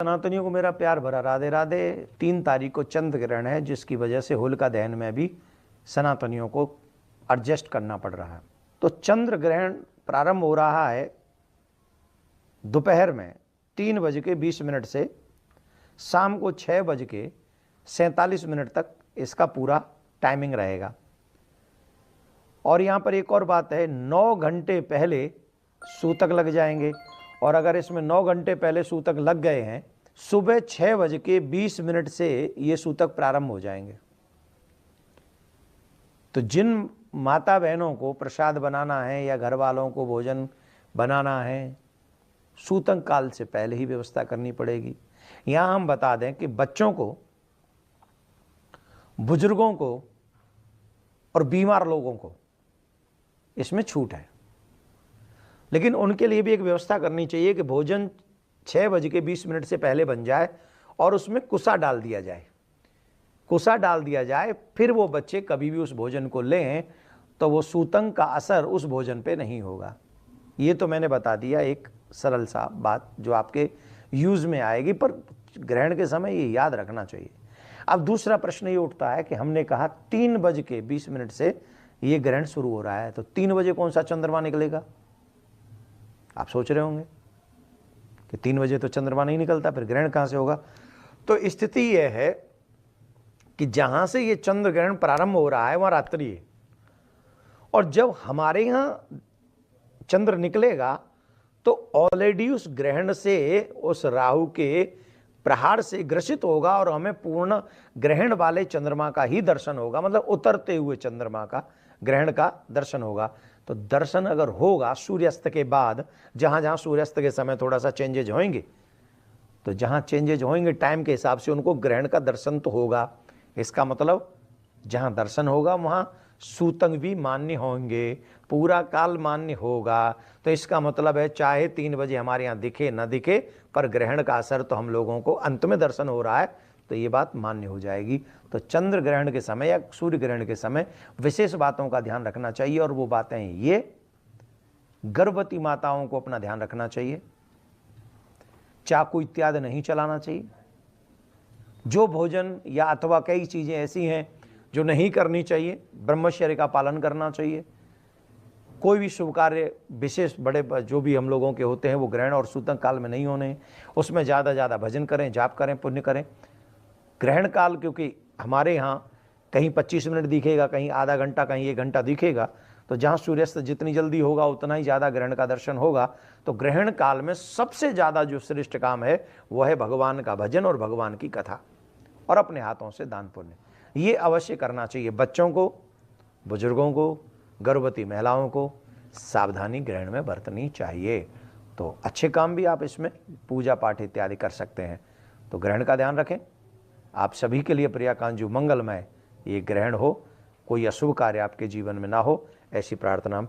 सनातनियों को मेरा प्यार भरा राधे राधे। 3 तारीख को चंद्र ग्रहण है, जिसकी वजह से होलिका दहन में भी सनातनियों को एडजस्ट करना पड़ रहा है। तो चंद्र ग्रहण प्रारंभ हो रहा है दोपहर में 3:20 से शाम को 6:47 तक इसका पूरा टाइमिंग रहेगा। और यहाँ पर एक और बात है, 9 घंटे पहले सूतक लग जाएंगे। और अगर इसमें 9 घंटे पहले सूतक लग गए हैं, सुबह 6:20 से ये सूतक प्रारंभ हो जाएंगे। तो जिन माता बहनों को प्रसाद बनाना है या घर वालों को भोजन बनाना है, सूतक काल से पहले ही व्यवस्था करनी पड़ेगी। यहाँ हम बता दें कि बच्चों को, बुजुर्गों को और बीमार लोगों को इसमें छूट है, लेकिन उनके लिए भी एक व्यवस्था करनी चाहिए कि भोजन 6:20 से पहले बन जाए और उसमें कुसा डाल दिया जाए। कुसा डाल दिया जाए, फिर वो बच्चे कभी भी उस भोजन को लें तो वो सूतक का असर उस भोजन पे नहीं होगा। ये तो मैंने बता दिया एक सरल सा बात जो आपके यूज़ में आएगी, पर ग्रहण के समय ये याद रखना चाहिए। अब दूसरा प्रश्न ये उठता है कि हमने कहा 3:20 से ये ग्रहण शुरू हो रहा है, तो 3 बजे कौन सा चंद्रमा निकलेगा? आप सोच रहे होंगे कि 3 बजे तो चंद्रमा नहीं निकलता, फिर ग्रहण कहां से होगा? तो स्थिति यह है कि जहां से ये चंद्र ग्रहण प्रारंभ हो रहा है वहां रात्रि है, और जब हमारे यहां चंद्र निकलेगा तो ऑलरेडी उस ग्रहण से, उस राहु के प्रहार से ग्रसित होगा और हमें पूर्ण ग्रहण वाले चंद्रमा का ही दर्शन होगा, मतलब उतरते हुए चंद्रमा का ग्रहण का दर्शन होगा। तो दर्शन अगर होगा सूर्यास्त के बाद, जहां जहां सूर्यास्त के समय थोड़ा सा चेंजेज होंगे, तो जहां चेंजेज होंगे टाइम के हिसाब से उनको ग्रहण का दर्शन तो होगा। इसका मतलब जहां दर्शन होगा वहां सूतक भी मान्य होंगे, पूरा काल मान्य होगा। तो इसका मतलब है चाहे 3 बजे हमारे यहाँ दिखे न दिखे, पर ग्रहण का असर तो हम लोगों को अंत में दर्शन हो रहा है, तो ये बात मान्य हो जाएगी। तो चंद्र ग्रहण के समय या सूर्य ग्रहण के समय विशेष बातों का ध्यान रखना चाहिए, और वो बातें ये, गर्भवती माताओं को अपना ध्यान रखना चाहिए, चाकू इत्यादि नहीं चलाना चाहिए। जो भोजन या अथवा कई चीज़ें ऐसी हैं जो नहीं करनी चाहिए, ब्रह्मचर्य का पालन करना चाहिए। कोई भी शुभ कार्य विशेष बड़े जो भी हम लोगों के होते हैं वो ग्रहण और सूतक काल में नहीं होने। उसमें ज़्यादा भजन करें, जाप करें, पुण्य करें। ग्रहण काल क्योंकि हमारे यहाँ कहीं 25 मिनट दिखेगा, कहीं आधा घंटा, कहीं 1 घंटा दिखेगा, तो जहाँ सूर्यास्त जितनी जल्दी होगा उतना ही ज़्यादा ग्रहण का दर्शन होगा। तो ग्रहण काल में सबसे ज़्यादा जो श्रेष्ठ काम है वह है भगवान का भजन और भगवान की कथा, और अपने हाथों से दान पुण्य। ये अवश्य करना चाहिए। बच्चों को, बुजुर्गों को, गर्भवती महिलाओं को सावधानी ग्रहण में बरतनी चाहिए। तो अच्छे काम भी आप इसमें पूजा पाठ इत्यादि कर सकते हैं। तो ग्रहण का ध्यान रखें। आप सभी के लिए प्रियाकांजू मंगलमय ये ग्रहण हो, कोई अशुभ कार्य आपके जीवन में ना हो, ऐसी प्रार्थना हम